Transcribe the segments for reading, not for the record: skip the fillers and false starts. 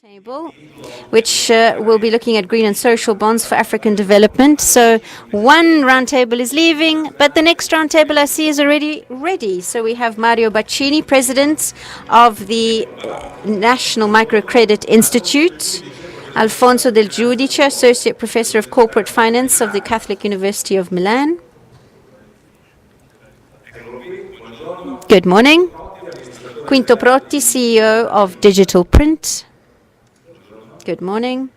Table, which will be looking at green and social bonds for African development. So one roundtable is leaving, but the next roundtable I see is already ready. So we have Mario Baccini, President of the National Microcredit Institute, Alfonso Del Giudice, Associate Professor of Corporate Finance of the Catholic University of Milan. Good morning. Quinto Protti, CEO of Digital Print. Good morning.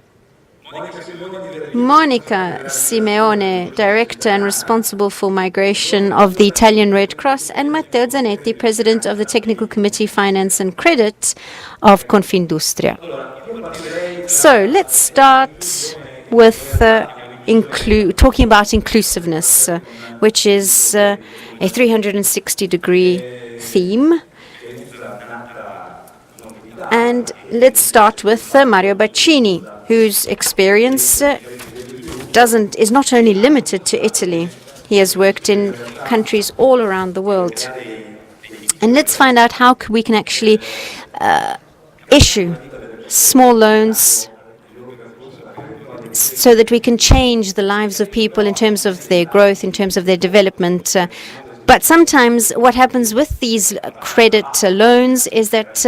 Monica Simeone, Director and responsible for migration of the Italian Red Cross, and Matteo Zanetti, President of the Technical Committee Finance and Credit of Confindustria. So let's start with talking about inclusiveness, which is a 360-degree theme. And let's start with Mario Baccini, whose experience is not only limited to Italy. He has worked in countries all around the world. And let's find out how we can actually issue small loans so that we can change the lives of people in terms of their growth, in terms of their development. But sometimes what happens with these credit loans is that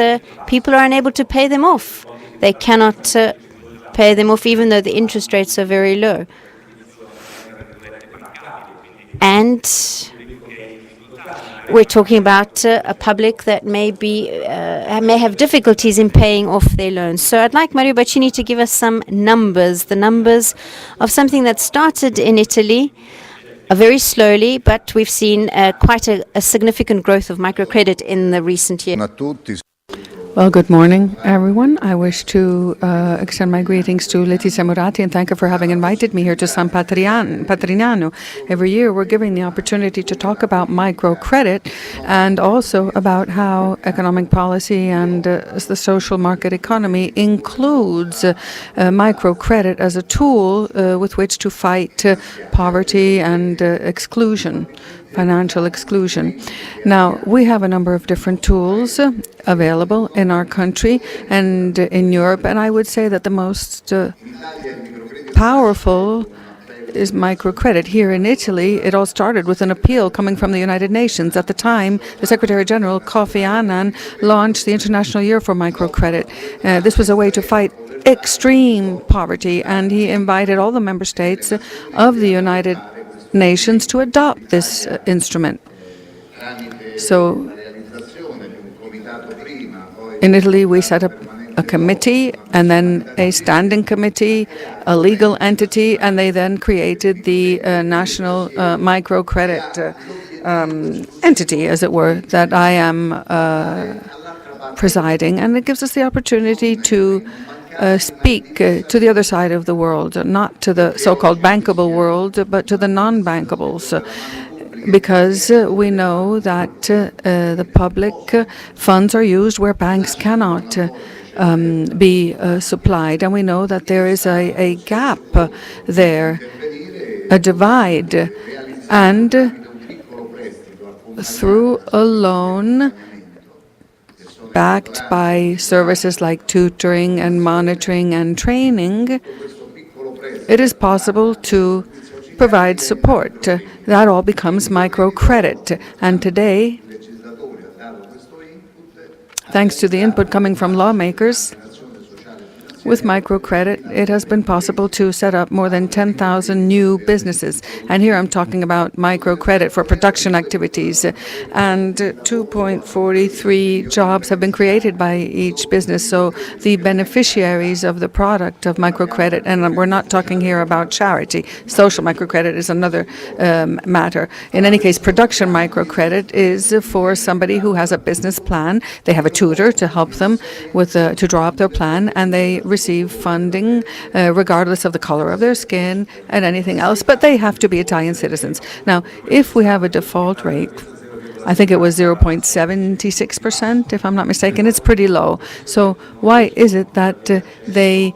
people are unable to pay them off. They cannot pay them off even though the interest rates are very low. And we're talking about a public that may have difficulties in paying off their loans. So I'd like Mario Baccini to give us some numbers, the numbers of something that started in Italy very slowly, but we've seen quite a significant growth of microcredit in the recent years. Well, good morning, everyone. I wish to extend my greetings to Letizia Murati and thank her for having invited me here to San Patrignano. Every year, we're given the opportunity to talk about microcredit and also about how economic policy and the social market economy includes microcredit as a tool with which to fight poverty and exclusion. Financial exclusion. Now, we have a number of different tools available in our country and in Europe, and I would say that the most powerful is microcredit. Here in Italy, it all started with an appeal coming from the United Nations. At the time, the Secretary General, Kofi Annan, launched the International Year for Microcredit. This was a way to fight extreme poverty, and he invited all the member states of the United Nations to adopt this instrument. So in Italy, we set up a committee and then a standing committee, a legal entity, and they then created the national microcredit entity, as it were, that I am presiding. And it gives us the opportunity to speak to the other side of the world, not to the so-called bankable world, but to the non-bankables, because we know that the public funds are used where banks cannot be supplied, and we know that there is a gap there, a divide, and through a loan backed by services like tutoring and monitoring and training, it is possible to provide support. That all becomes microcredit. And today, thanks to the input coming from lawmakers, with microcredit, it has been possible to set up more than 10,000 new businesses. And here I'm talking about microcredit for production activities. And 2.43 jobs have been created by each business. So the beneficiaries of the product of microcredit, and we're not talking here about charity. Social microcredit is another matter. In any case, production microcredit is for somebody who has a business plan. They have a tutor to help them with to draw up their plan, and they receive funding regardless of the color of their skin and anything else, but they have to be Italian citizens. Now, if we have a default rate, I think it was 0.76%, if I'm not mistaken, it's pretty low. So why is it that they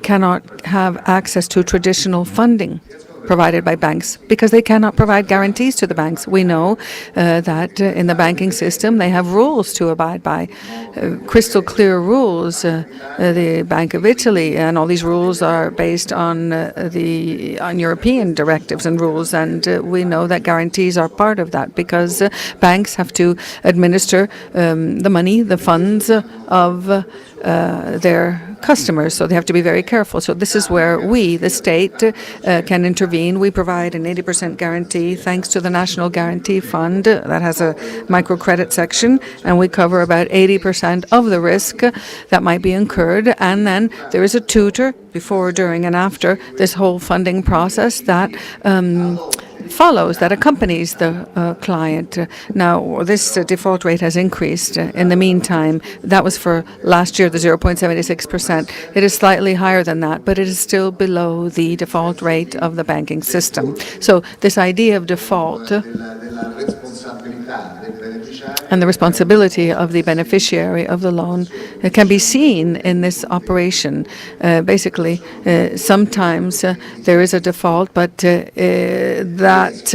cannot have access to traditional funding? provided by banks because they cannot provide guarantees to the banks. We know that in the banking system they have rules to abide by, crystal clear rules. The Bank of Italy and all these rules are based on on European directives and rules, and we know that guarantees are part of that because banks have to administer the money, the funds of their customers, so they have to be very careful. So this is where we, the state, can intervene. We provide an 80% guarantee thanks to the National Guarantee Fund that has a microcredit section, and we cover about 80% of the risk that might be incurred. And then there is a tutor before, during, and after this whole funding process that follows, that accompanies the client. Now, this default rate has increased in the meantime. That was for last year, the 0.76%. It is slightly higher than that, but it is still below the default rate of the banking system. So this idea of default and the responsibility of the beneficiary of the loan can be seen in this operation. Basically, sometimes there is a default, but that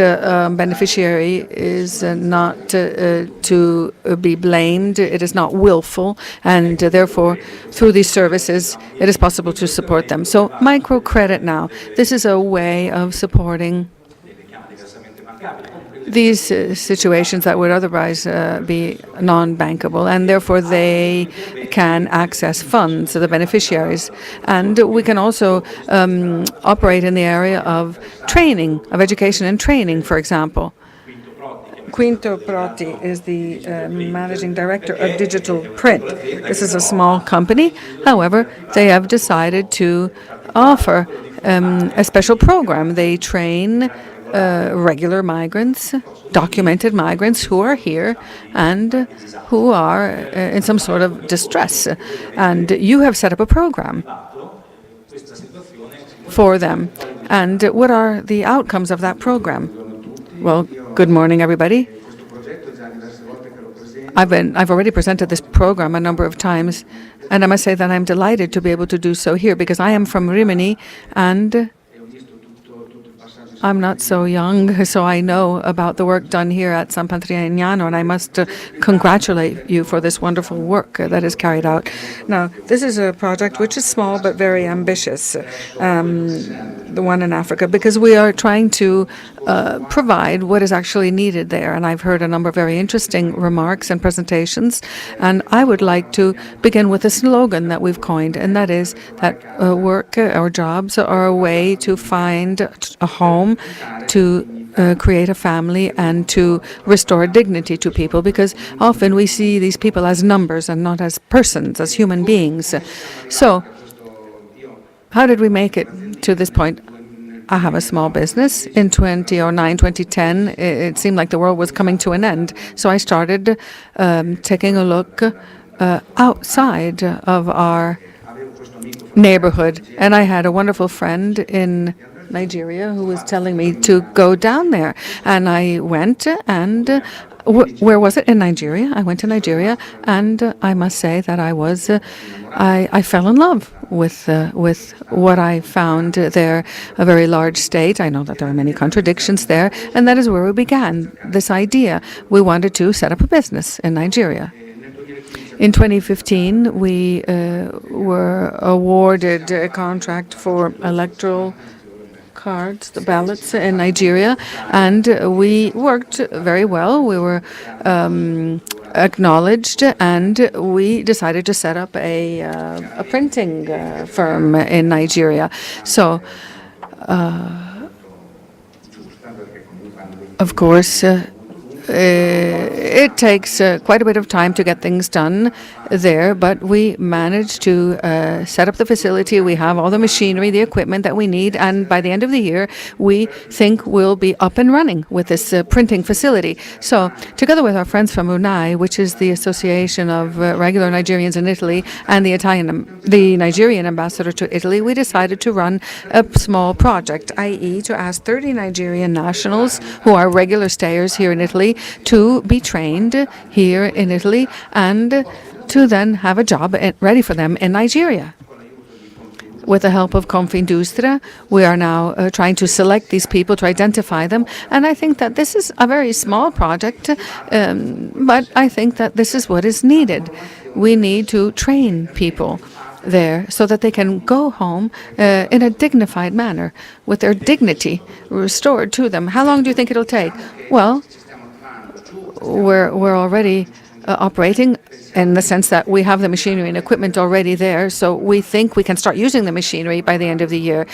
beneficiary is not to be blamed. It is not willful, and therefore, through these services, it is possible to support them. So microcredit now, this is a way of supporting these situations that would otherwise be non-bankable, and therefore they can access funds, the beneficiaries. And we can also operate in the area of training, of education and training, for example. Quinto Proti is the managing director of Digital Print. This is a small company. However, they have decided to offer a special program. They train regular migrants, documented migrants who are here and who are in some sort of distress. And you have set up a program for them. And what are the outcomes of that program? Well, good morning, everybody. I've already presented this program a number of times, and I must say that I'm delighted to be able to do so here because I am from Rimini, and I'm not so young, so I know about the work done here at San Pantheon, and I must congratulate you for this wonderful work that is carried out. Now, this is a project which is small but very ambitious, the one in Africa, because we are trying to provide what is actually needed there. And I've heard a number of very interesting remarks and presentations, and I would like to begin with a slogan that we've coined, and that is that work or jobs are a way to find a home, to create a family, and to restore dignity to people, because often we see these people as numbers and not as persons, as human beings. So, how did we make it to this point? I have a small business. In 2010, it seemed like the world was coming to an end. So I started taking a look outside of our neighborhood. And I had a wonderful friend in Nigeria who was telling me to go down there. And I went, and where was it? In Nigeria. I went to Nigeria, and I must say that I fell in love with what I found there, a very large state. I know that there are many contradictions there, and that is where we began this idea. We wanted to set up a business in Nigeria. In 2015, we were awarded a contract for electoral cards, the ballots in Nigeria, and we worked very well. We were acknowledged, and we decided to set up a printing firm in Nigeria. So, of course, it takes quite a bit of time to get things done there, but we managed to set up the facility. We have all the machinery, the equipment that we need, and by the end of the year, we think we'll be up and running with this printing facility. So, together with our friends from UNAI, which is the Association of Regular Nigerians in Italy, and the Nigerian ambassador to Italy, we decided to run a small project, i.e. to ask 30 Nigerian nationals who are regular stayers here in Italy to be trained here in Italy and to then have a job ready for them in Nigeria. with the help of Confindustria, we are now trying to select these people, to identify them. And I think that this is a very small project, but I think that this is what is needed. We need to train people there so that they can go home in a dignified manner, with their dignity restored to them. How long do you think it'll take? Well, we're already operating in the sense that we have the machinery and equipment already there, so we think we can start using the machinery by the end of the year.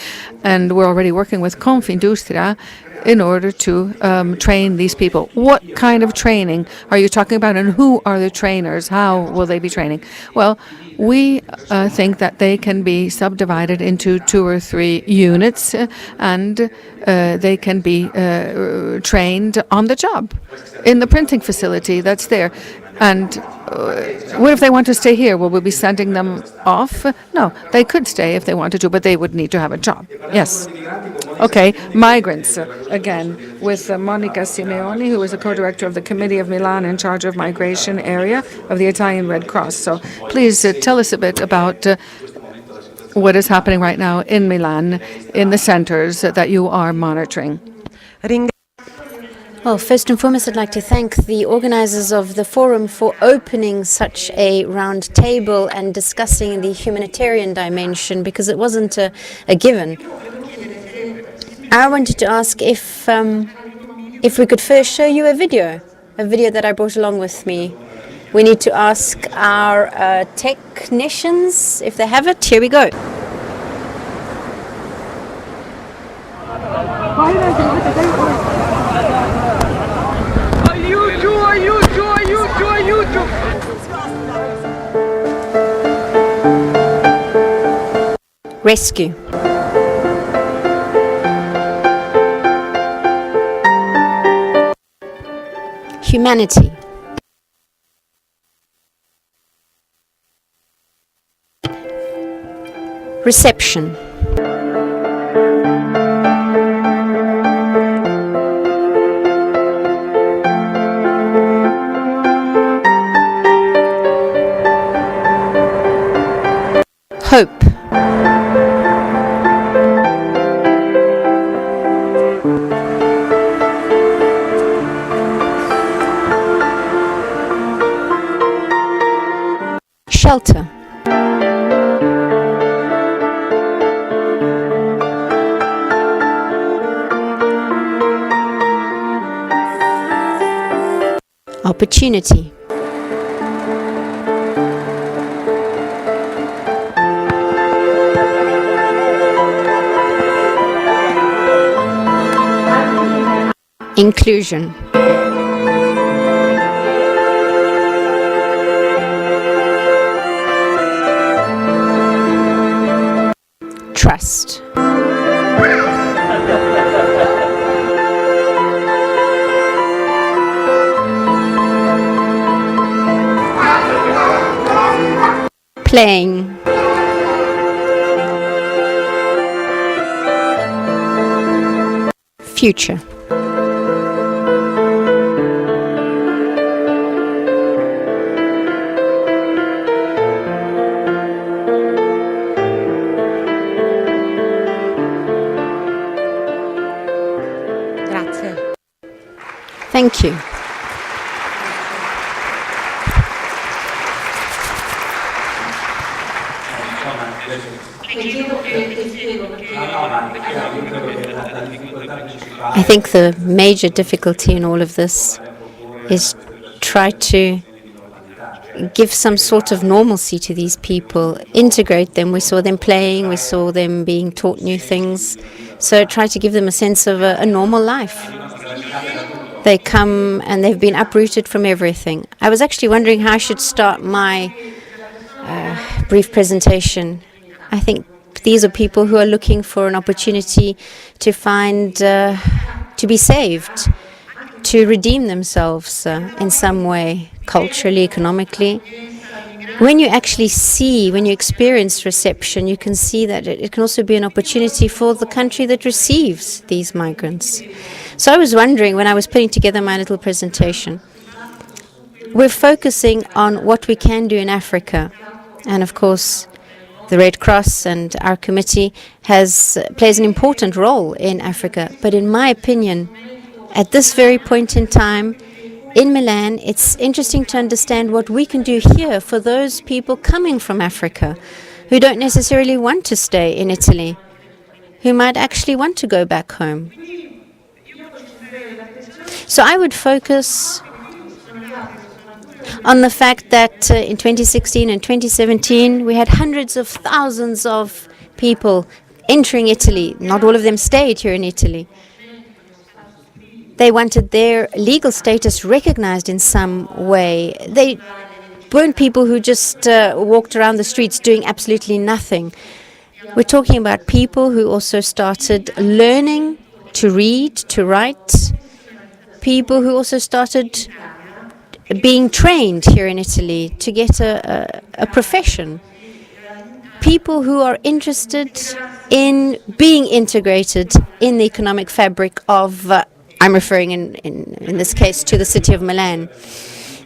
And we're already working with Confindustria in order to train these people. What kind of training are you talking about, and who are the trainers? How will they be training? Well, we think that they can be subdivided into 2 or 3 units, and they can be trained on the job in the printing facility that's there. And what if they want to stay here? Will we be sending them off? No, they could stay if they wanted to, but they would need to have a job. Yes. Okay, migrants, again, with Monica Simeoni, who is a co-director of the Committee of Milan in charge of migration area of the Italian Red Cross. So please tell us a bit about what is happening right now in Milan, in the centers that you are monitoring. Well, first and foremost, I'd like to thank the organizers of the forum for opening such a round table and discussing the humanitarian dimension, because it wasn't a given. I wanted to ask if we could first show you a video that I brought along with me. We need to ask our technicians if they have it. Here we go. Rescue. Humanity. Reception. Hope. Shelter. Opportunity. Inclusion. Trust. Playing. Future. Thank you. I think the major difficulty in all of this is try to give some sort of normalcy to these people, integrate them. We saw them playing, we saw them being taught new things. So try to give them a sense of a normal life. They come and they've been uprooted from everything. I was actually wondering how I should start my brief presentation. I think these are people who are looking for an opportunity to find, to be saved, to redeem themselves in some way, culturally, economically. When you actually see, when you experience reception, you can see that it can also be an opportunity for the country that receives these migrants. So I was wondering, when I was putting together my little presentation, we're focusing on what we can do in Africa. And of course, the Red Cross and our committee plays an important role in Africa. But in my opinion, at this very point in time, in Milan, it's interesting to understand what we can do here for those people coming from Africa who don't necessarily want to stay in Italy, who might actually want to go back home. So I would focus on the fact that in 2016 and 2017, we had hundreds of thousands of people entering Italy. Not all of them stayed here in Italy. They wanted their legal status recognized in some way. They weren't people who just walked around the streets doing absolutely nothing. We're talking about people who also started learning to read, to write, people who also started being trained here in Italy to get a profession, people who are interested in being integrated in the economic fabric of, I'm referring in this case to the city of Milan.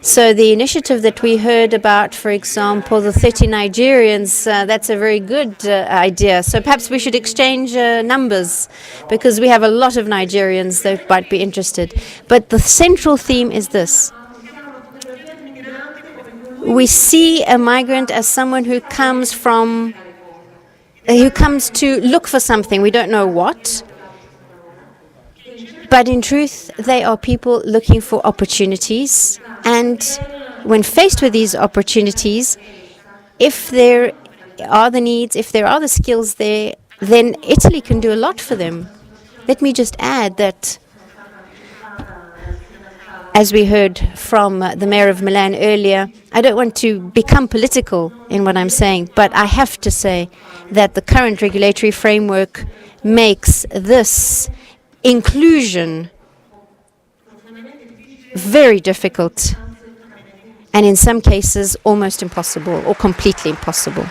So the initiative that we heard about, for example, the 30 Nigerians, that's a very good idea. So perhaps we should exchange numbers, because we have a lot of Nigerians that might be interested. But the central theme is this. We see a migrant as someone who comes to look for something. We don't know what. But in truth, they are people looking for opportunities. And when faced with these opportunities, if there are the needs, if there are the skills there, then Italy can do a lot for them. Let me just add that, as we heard from the mayor of Milan earlier, I don't want to become political in what I'm saying, but I have to say that the current regulatory framework makes this inclusion very difficult, and in some cases almost impossible or completely impossible.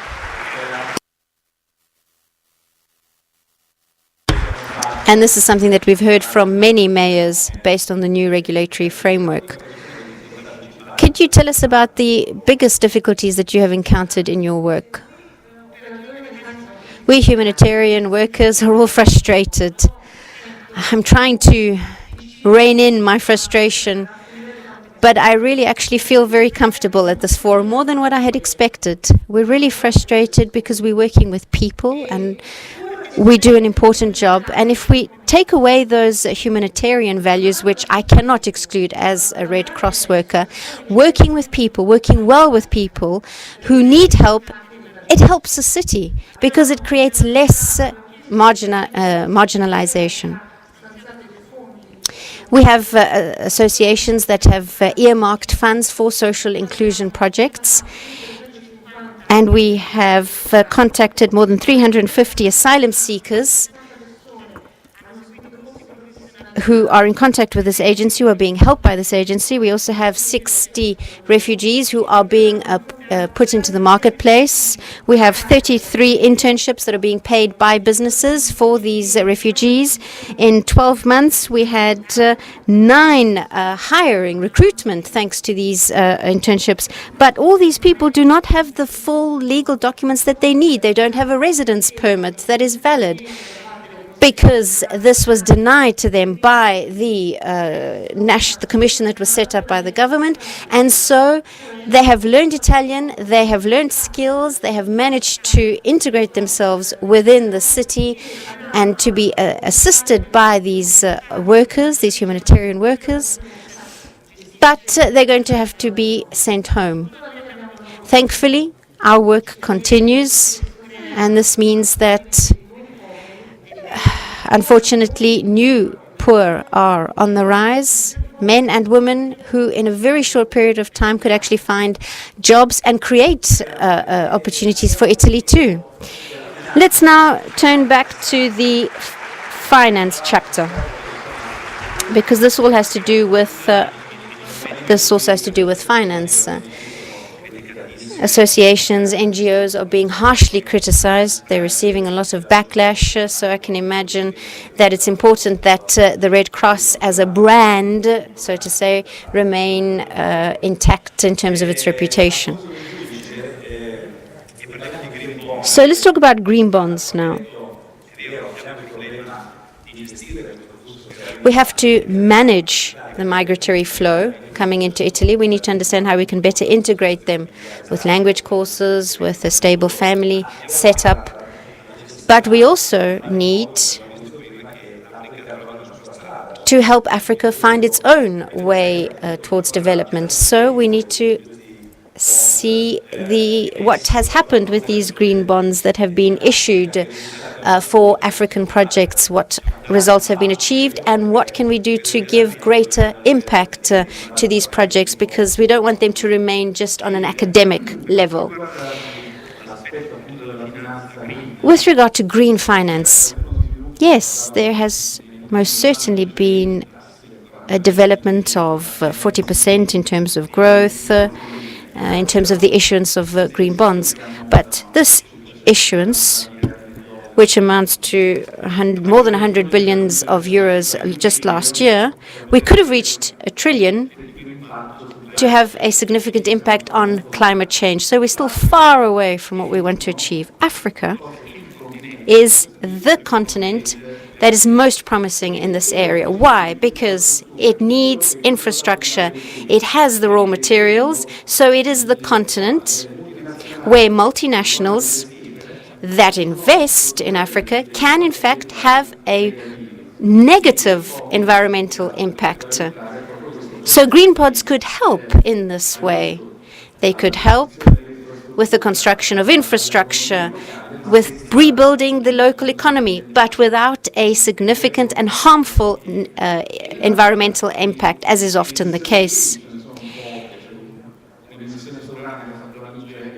And this is something that we've heard from many mayors based on the new regulatory framework. Could you tell us about the biggest difficulties that you have encountered in your work? We humanitarian workers are all frustrated. I'm trying to rein in my frustration, but I really actually feel very comfortable at this forum, more than what I had expected. We're really frustrated because we're working with people and we do an important job. And if we take away those humanitarian values, which I cannot exclude as a Red Cross worker, working with people, working well with people who need help, it helps the city because it creates less marginalization. We have associations that have earmarked funds for social inclusion projects, and we have contacted more than 350 asylum seekers who are in contact with this agency, who are being helped by this agency. We also have 60 refugees who are being put into the marketplace. We have 33 internships that are being paid by businesses for these refugees. In 12 months, we had 9 recruitment thanks to these internships. But all these people do not have the full legal documents that they need. They don't have a residence permit that is valid, because this was denied to them by the commission that was set up by the government. And so they have learned Italian, they have learned skills, they have managed to integrate themselves within the city and to be assisted by these workers, these humanitarian workers. But they're going to have to be sent home. Thankfully, our work continues, and this means that unfortunately, new poor are on the rise, men and women who in a very short period of time could actually find jobs and create opportunities for Italy too. Let's now turn back to the finance chapter, because this all has to do with finance. Associations, NGOs are being harshly criticized. They're receiving a lot of backlash, so I can imagine that it's important that the Red Cross as a brand, so to say, remain intact in terms of its reputation. So let's talk about green bonds now. We have to manage the migratory flow coming into Italy. We need to understand how we can better integrate them with language courses, with a stable family setup. But we also need to help Africa find its own way towards development. So we need to see what has happened with these green bonds that have been issued for African projects, what results have been achieved, and what can we do to give greater impact to these projects, because we don't want them to remain just on an academic level. With regard to green finance, yes, there has most certainly been a development of 40% in terms of growth, in terms of the issuance of green bonds. But this issuance, which amounts to more than 100 billions of euros just last year, we could have reached $1 trillion to have a significant impact on climate change. So we're still far away from what we want to achieve. Africa is the continent that is most promising in this area. Why? Because it needs infrastructure. It has the raw materials. So it is the continent where multinationals that invest in Africa can, in fact, have a negative environmental impact. So green pods could help in this way. They could help with the construction of infrastructure, with rebuilding the local economy, but without a significant and harmful environmental impact, as is often the case.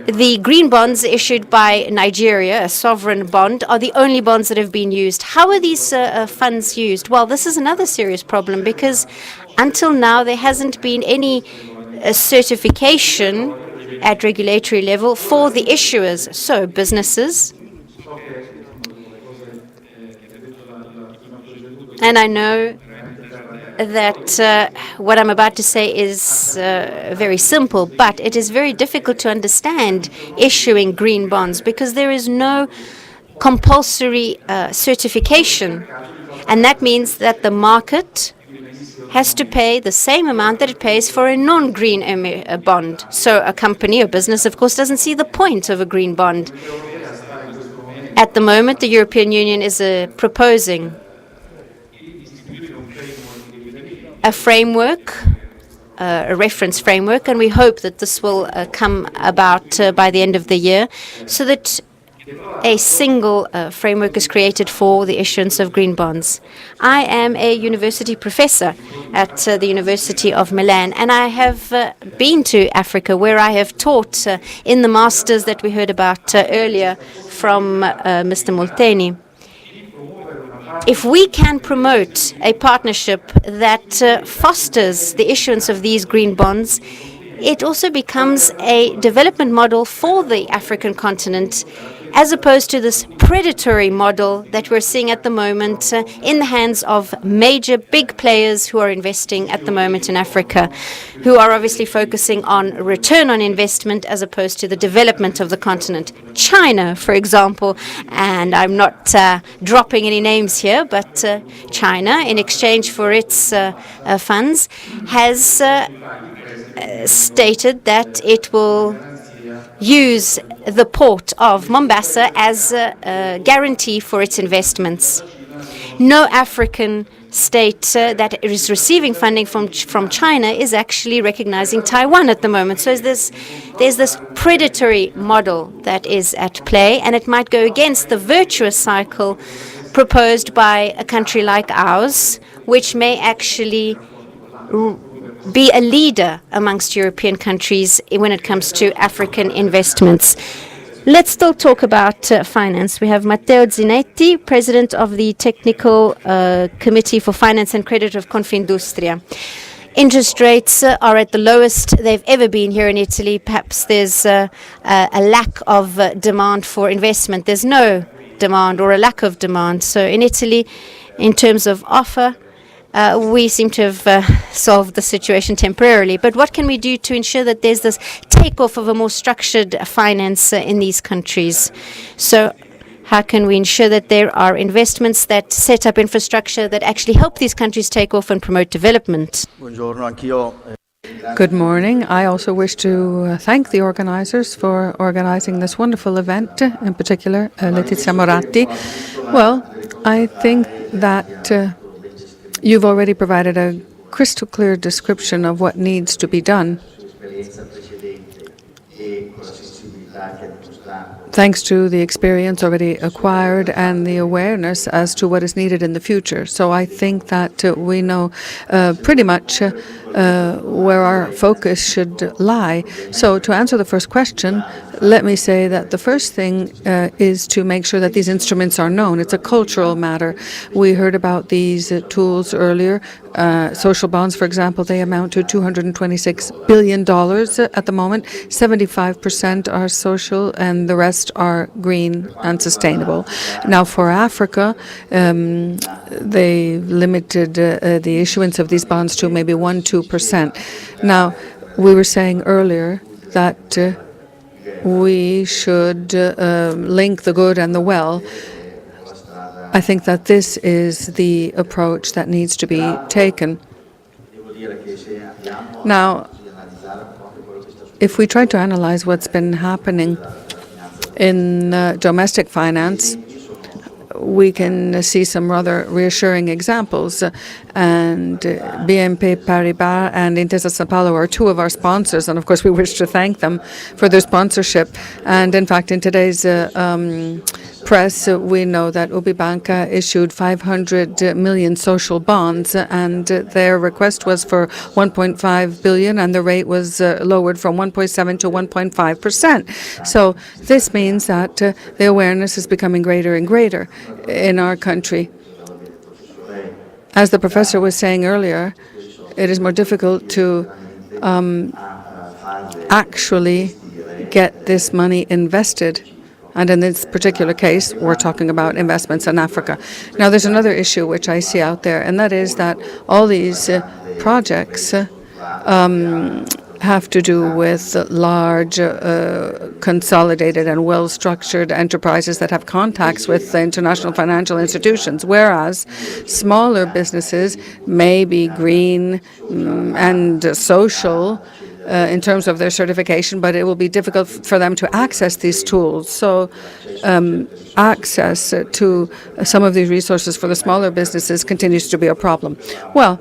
The green bonds issued by Nigeria, a sovereign bond, are the only bonds that have been used. How are these funds used? Well, this is another serious problem, because until now there hasn't been any certification at regulatory level for the issuers. So businesses, and I know that what I'm about to say is very simple, but it is very difficult to understand issuing green bonds because there is no compulsory certification. And that means that the market has to pay the same amount that it pays for a non-green bond. So a company or business, of course, doesn't see the point of a green bond. At the moment, the European Union is proposing a framework, a reference framework, and we hope that this will come about by the end of the year, so that a single framework is created for the issuance of green bonds. I am a university professor at the University of Milan, and I have been to Africa, where I have taught in the masters that we heard about earlier from Mr. Molteni. If we can promote a partnership that fosters the issuance of these green bonds, it also becomes a development model for the African continent, as opposed to this predatory model that we're seeing at the moment in the hands of major big players who are investing at the moment in Africa, who are obviously focusing on return on investment as opposed to the development of the continent. China, for example, and I'm not dropping any names here, but China, in exchange for its funds, has stated that it will use the port of Mombasa as a guarantee for its investments. No African state that is receiving funding from China is actually recognizing Taiwan at the moment. So there's this predatory model that is at play, and it might go against the virtuous cycle proposed by a country like ours, which may actually be a leader amongst European countries when it comes to African investments. Let's still talk about finance. We have Matteo Zinetti, President of the Technical Committee for Finance and Credit of Confindustria. Interest rates are at the lowest they've ever been here in Italy. Perhaps there's a lack of demand for investment. There's no demand or a lack of demand. So in Italy, in terms of offer we seem to have solved the situation temporarily. But what can we do to ensure that there's this takeoff of a more structured finance in these countries? So how can we ensure that there are investments that set up infrastructure that actually help these countries take off and promote development? Buongiorno, anch'io. Good morning. I also wish to thank the organizers for organizing this wonderful event, in particular, Letizia Moratti. Well, I think that you've already provided a crystal clear description of what needs to be done. Thanks to the experience already acquired and the awareness as to what is needed in the future. So I think that we know pretty much where our focus should lie. So to answer the first question, let me say that the first thing is to make sure that these instruments are known. It's a cultural matter. We heard about these tools earlier. Social bonds, for example, they amount to $226 billion at the moment. 75% are social and the rest are green and sustainable. Now for Africa, they limited the issuance of these bonds to maybe 1-2%. Now, we were saying earlier that we should link the good and the well. I think that this is the approach that needs to be taken. Now, if we try to analyze what's been happening in domestic finance, we can see some rather reassuring examples. And BNP Paribas and Intesa Sanpaolo are two of our sponsors, and of course we wish to thank them for their sponsorship. And in fact, in today's press, we know that UBI Banca issued 500 million social bonds, and their request was for 1.5 billion, and the rate was lowered from 1.7 to 1.5%. So this means that the awareness is becoming greater and greater in our country. As the professor was saying earlier, it is more difficult to actually get this money invested. And in this particular case, we're talking about investments in Africa. Now, there's another issue which I see out there, and that is that all these projects have to do with large, consolidated and well-structured enterprises that have contacts with the international financial institutions, whereas smaller businesses may be green and social in terms of their certification, but it will be difficult for them to access these tools. So access to some of these resources for the smaller businesses continues to be a problem. Well,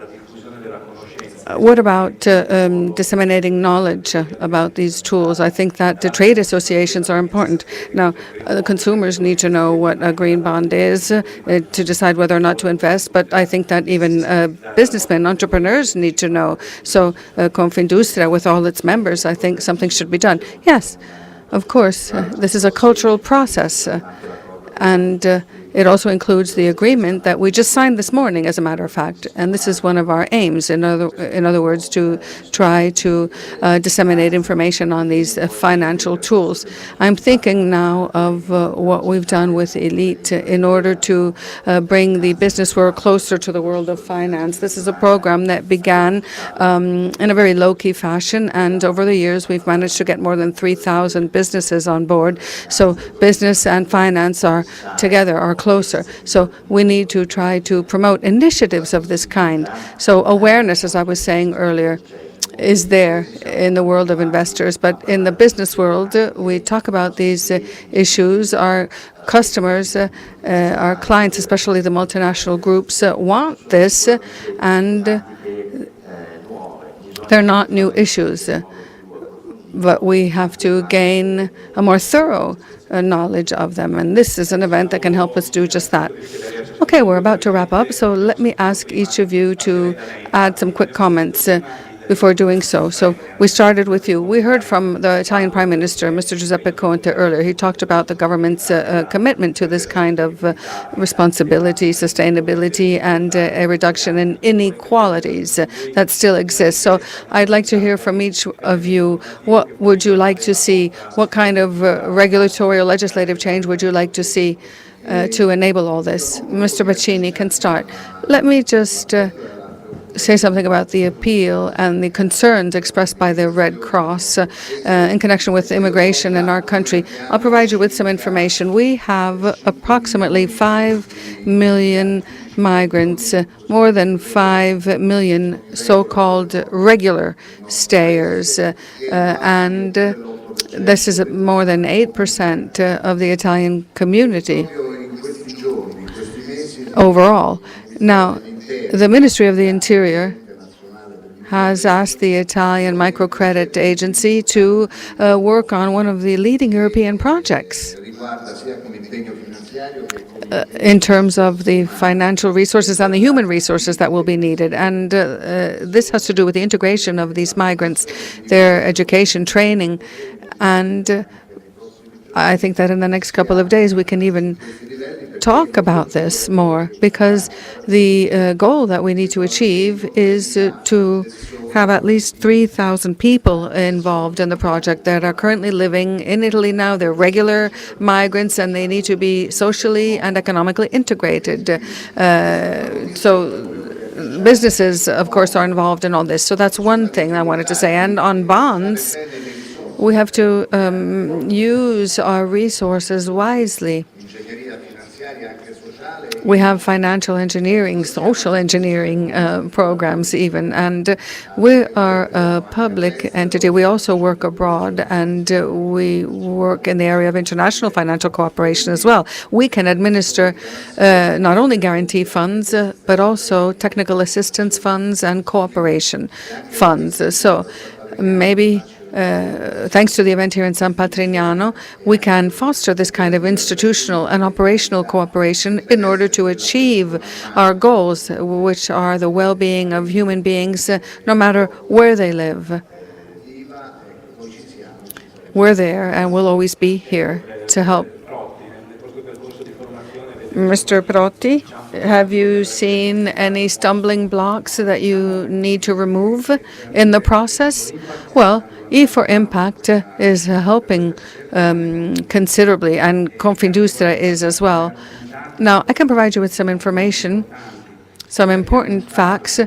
what about disseminating knowledge about these tools? I think that the trade associations are important. Now, the consumers need to know what a green bond is to decide whether or not to invest, but I think that even businessmen, entrepreneurs need to know. So Confindustria, with all its members, I think something should be done. Yes, of course, this is a cultural process, and it also includes the agreement that we just signed this morning, as a matter of fact, and this is one of our aims, in other words, to try to disseminate information on these financial tools. I'm thinking now of what we've done with Elite in order to bring the business world closer to the world of finance. This is a program that began in a very low-key fashion, and over the years we've managed to get more than 3,000 businesses on board. So business and finance are together, are closer. So we need to try to promote initiatives of this kind. So awareness, as I was saying earlier, is there in the world of investors, but in the business world, we talk about these issues. Our customers, our clients, especially the multinational groups, want this, and they're not new issues. But we have to gain a more thorough knowledge of them, and this is an event that can help us do just that. Okay, we're about to wrap up, so let me ask each of you to add some quick comments before doing so. So we started with you. We heard from the Italian Prime Minister, Mr. Giuseppe Conte, earlier. He talked about the government's commitment to this kind of responsibility, sustainability, and a reduction in inequalities that still exist. So I'd like to hear from each of you, what would you like to see? What kind of regulatory or legislative change would you like to see to enable all this? Mr. Baccini can start. Let me just say something about the appeal and the concerns expressed by the Red Cross in connection with immigration in our country. I'll provide you with some information. We have approximately 5 million migrants, more than 5 million so-called regular stayers, and this is more than 8% of the Italian community overall. Now, the Ministry of the Interior has asked the Italian Microcredit Agency to work on one of the leading European projects in terms of the financial resources and the human resources that will be needed. And this has to do with the integration of these migrants, their education, training, and I think that in the next couple of days we can even talk about this more, because the goal that we need to achieve is to have at least 3,000 people involved in the project that are currently living in Italy now. They're regular migrants and they need to be socially and economically integrated. So businesses, of course, are involved in all this. So that's one thing I wanted to say. And on bonds, we have to use our resources wisely. We have financial engineering, social engineering programs even, and we are a public entity. We also work abroad, and we work in the area of international financial cooperation as well. We can administer not only guarantee funds, but also technical assistance funds and cooperation funds. So maybe thanks to the event here in San Patrignano, we can foster this kind of institutional and operational cooperation in order to achieve our goals, which are the well-being of human beings, no matter where they live. We're there and we'll always be here to help. Mr. Protti, have you seen any stumbling blocks that you need to remove in the process? Well, E for Impact is helping considerably, and Confindustria is as well. Now, I can provide you with some information, some important facts.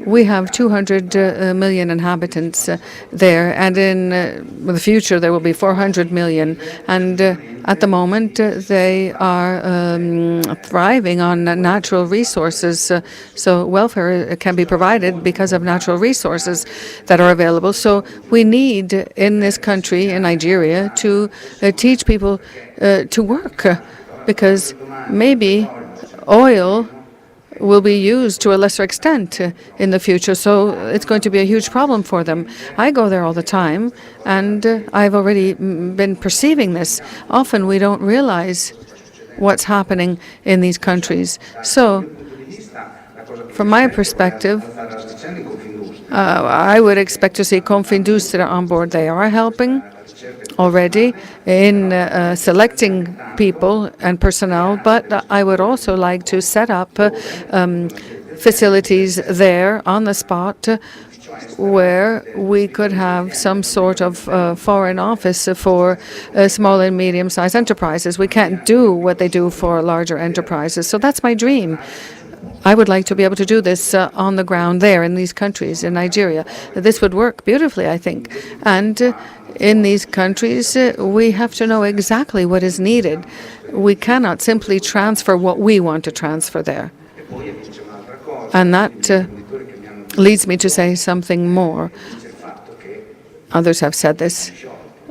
We have 200 million inhabitants there, and in the future there will be 400 million. And at the moment, they are thriving on natural resources. So welfare can be provided because of natural resources that are available. So we need in this country, in Nigeria, to teach people to work, because maybe oil will be used to a lesser extent in the future, so it's going to be a huge problem for them. I go there all the time, and I've already been perceiving this. Often we don't realize what's happening in these countries. So, from my perspective, I would expect to see Confindustria on board. They are helping already in selecting people and personnel, but I would also like to set up facilities there on the spot where we could have some sort of foreign office for small and medium-sized enterprises. We can't do what they do for larger enterprises, so that's my dream. I would like to be able to do this on the ground there in these countries, in Nigeria. This would work beautifully, I think. And in these countries, we have to know exactly what is needed. We cannot simply transfer what we want to transfer there. And that leads me to say something more. Others have said this.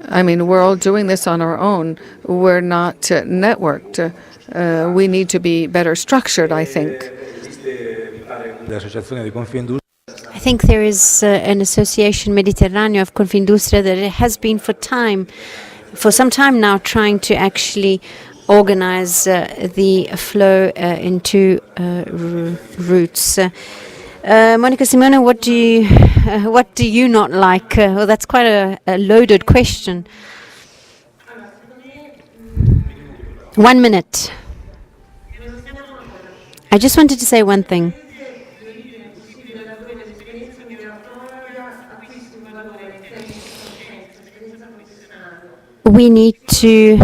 I mean, we're all doing this on our own. We're not networked. We need to be better structured, I think. I think there is an association, Mediterraneo of Confindustria, that it has been for some time now, trying to actually organize the flow into routes. Monica Simone, what do you not like? Well, that's quite a loaded question. 1 minute. I just wanted to say one thing. We need to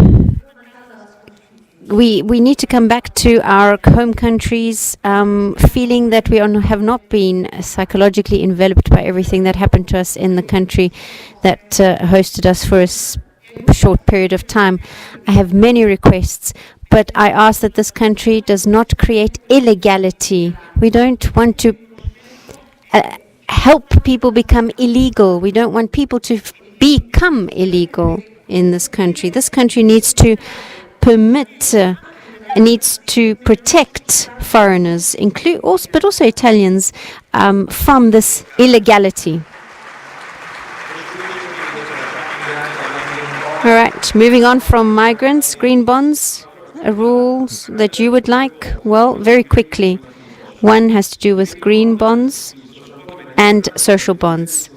we need to come back to our home countries, feeling that we have not been psychologically enveloped by everything that happened to us in the country that hosted us for a short period of time. I have many requests, but I ask that this country does not create illegality. We don't want to help people become illegal. We don't want people to become illegal in this country. This country needs to needs to protect foreigners, but also Italians, from this illegality. All right, moving on from migrants, green bonds, rules that you would like? Well, very quickly. One has to do with green bonds and social bonds.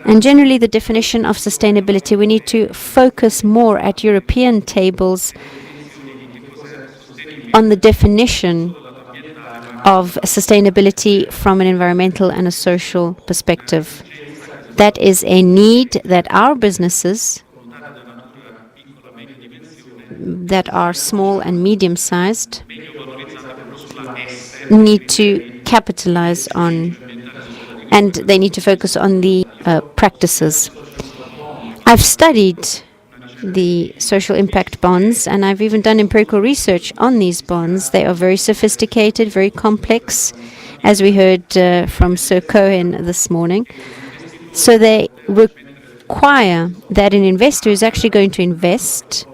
And generally, the definition of sustainability, we need to focus more at European tables on the definition of sustainability from an environmental and a social perspective. That is a need that our businesses that are small and medium-sized need to capitalize on, and they need to focus on the practices. I've studied the social impact bonds, and I've even done empirical research on these bonds. They are very sophisticated, very complex, as we heard from Sir Cohen this morning. So they require that an investor who's actually going to invest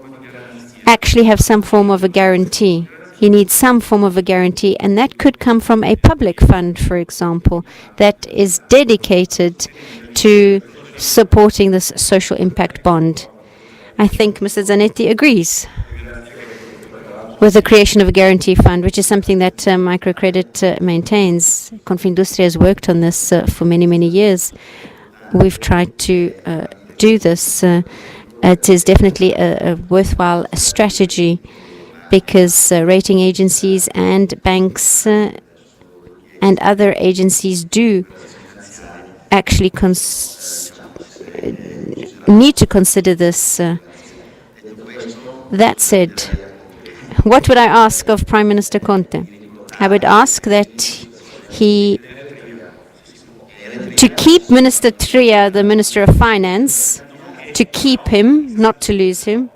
actually have some form of a guarantee. He needs some form of a guarantee, and that could come from a public fund, for example, that is dedicated to supporting this social impact bond. I think Mr. Zanetti agrees with the creation of a guarantee fund, which is something that Microcredit maintains. Confindustria has worked on this for many, many years. We've tried to do this. It is definitely a worthwhile strategy, because rating agencies and banks and other agencies do actually need to consider this. That said, what would I ask of Prime Minister Conte? I would ask that he to keep Minister Tria, the Minister of Finance, to keep him, not to lose him.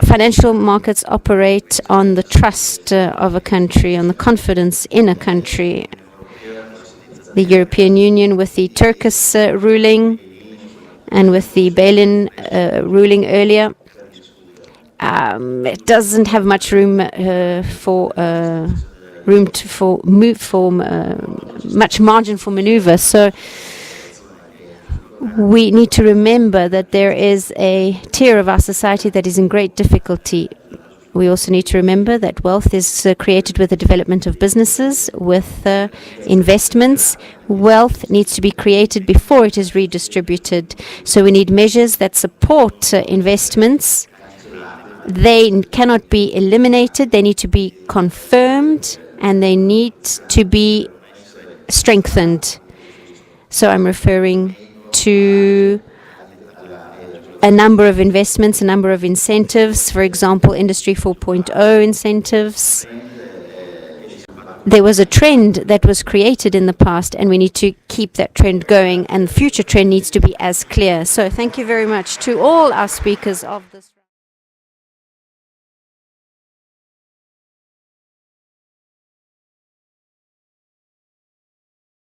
Financial markets operate on the trust of a country, on the confidence in a country. The European Union, with the Turkish ruling and with the Bail-in ruling earlier, it doesn't have much room much margin for maneuver. So we need to remember that there is a tier of our society that is in great difficulty. We also need to remember that wealth is created with the development of businesses, with investments. Wealth needs to be created before it is redistributed. So we need measures that support investments. They cannot be eliminated. They need to be confirmed, and they need to be strengthened. So I'm referring to a number of investments, a number of incentives, for example, Industry 4.0 incentives. There was a trend that was created in the past, and we need to keep that trend going, and the future trend needs to be as clear. So thank you very much to all our speakers of this